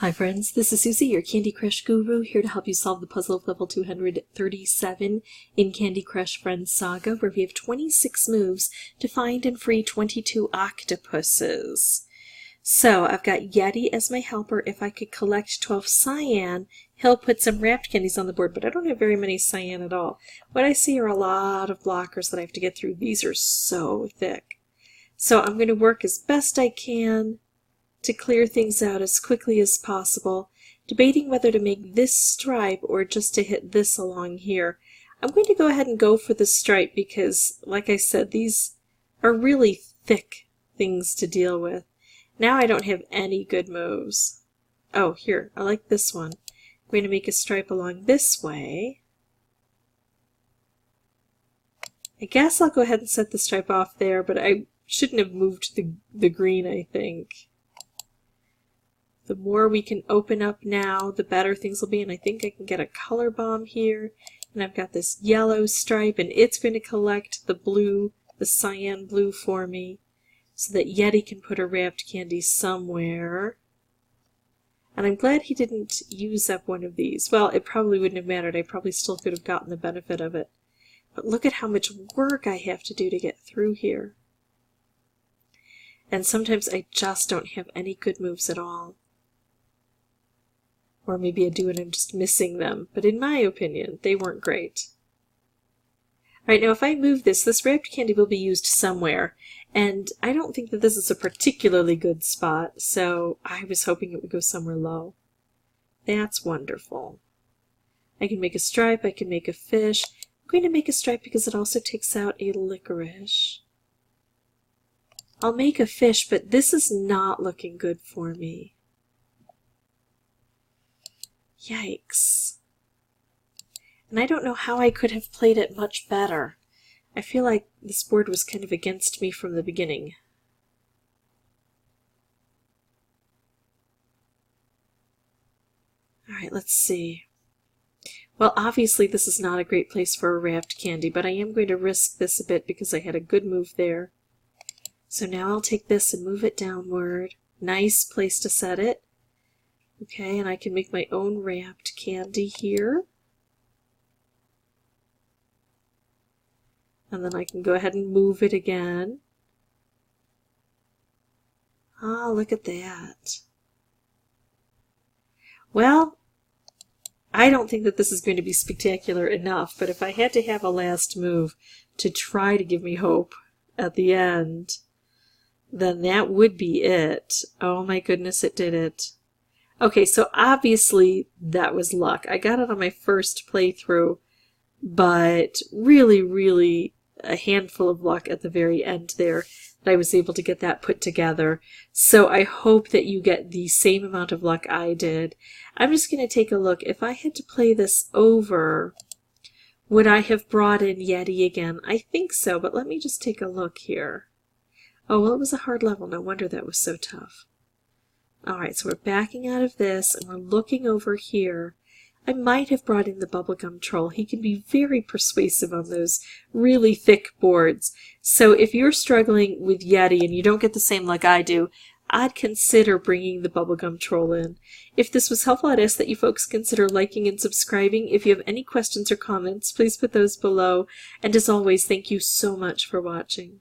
Hi friends, this is Susie, your Candy Crush guru, here to help you solve the puzzle of level 237 in Candy Crush Friends Saga, where we have 26 moves to find and free 22 octopuses. So I've got Yeti as my helper. If I could collect 12 cyan, he'll put some wrapped candies on the board, but I don't have very many cyan at all. What I see are a lot of blockers that I have to get through. These are so thick. So I'm going to work as best I can to clear things out as quickly as possible, debating whether to make this stripe or just to hit this along here. I'm going to go ahead and go for the stripe because, like I said, these are really thick things to deal with. Now I don't have any good moves. Oh, here, I like this one. I'm going to make a stripe along this way. I guess I'll go ahead and set the stripe off there, but I shouldn't have moved the green, I think. The more we can open up now, the better things will be, and I think I can get a color bomb here. And I've got this yellow stripe, and it's going to collect the blue, the cyan blue for me, so that Yeti can put a wrapped candy somewhere. And I'm glad he didn't use up one of these. Well, it probably wouldn't have mattered. I probably still could have gotten the benefit of it. But look at how much work I have to do to get through here. And sometimes I just don't have any good moves at all. Or maybe I do and I'm just missing them. But in my opinion, they weren't great. Alright, now if I move this wrapped candy will be used somewhere. And I don't think that this is a particularly good spot, so I was hoping it would go somewhere low. That's wonderful. I can make a stripe, I can make a fish. I'm going to make a stripe because it also takes out a licorice. I'll make a fish, but this is not looking good for me. Yikes. And I don't know how I could have played it much better. I feel like this board was kind of against me from the beginning. Alright, let's see. Well, obviously this is not a great place for a wrapped candy, but I am going to risk this a bit because I had a good move there. So now I'll take this and move it downward. Nice place to set it. Okay, and I can make my own wrapped candy here. And then I can go ahead and move it again. Ah, look at that. Well, I don't think that this is going to be spectacular enough, but if I had to have a last move to try to give me hope at the end, then that would be it. Oh my goodness, it did it. Okay, so obviously that was luck. I got it on my first playthrough, but really a handful of luck at the very end there that I was able to get that put together. So I hope that you get the same amount of luck I did. I'm just going to take a look. If I had to play this over, would I have brought in Yeti again? I think so, but let me just take a look here. Oh, well, it was a hard level. No wonder that was so tough. Alright, so we're backing out of this, and we're looking over here. I might have brought in the bubblegum troll. He can be very persuasive on those really thick boards. So if you're struggling with Yeti and you don't get the same luck I do, I'd consider bringing the bubblegum troll in. If this was helpful, I'd ask that you folks consider liking and subscribing. If you have any questions or comments, please put those below. And as always, thank you so much for watching.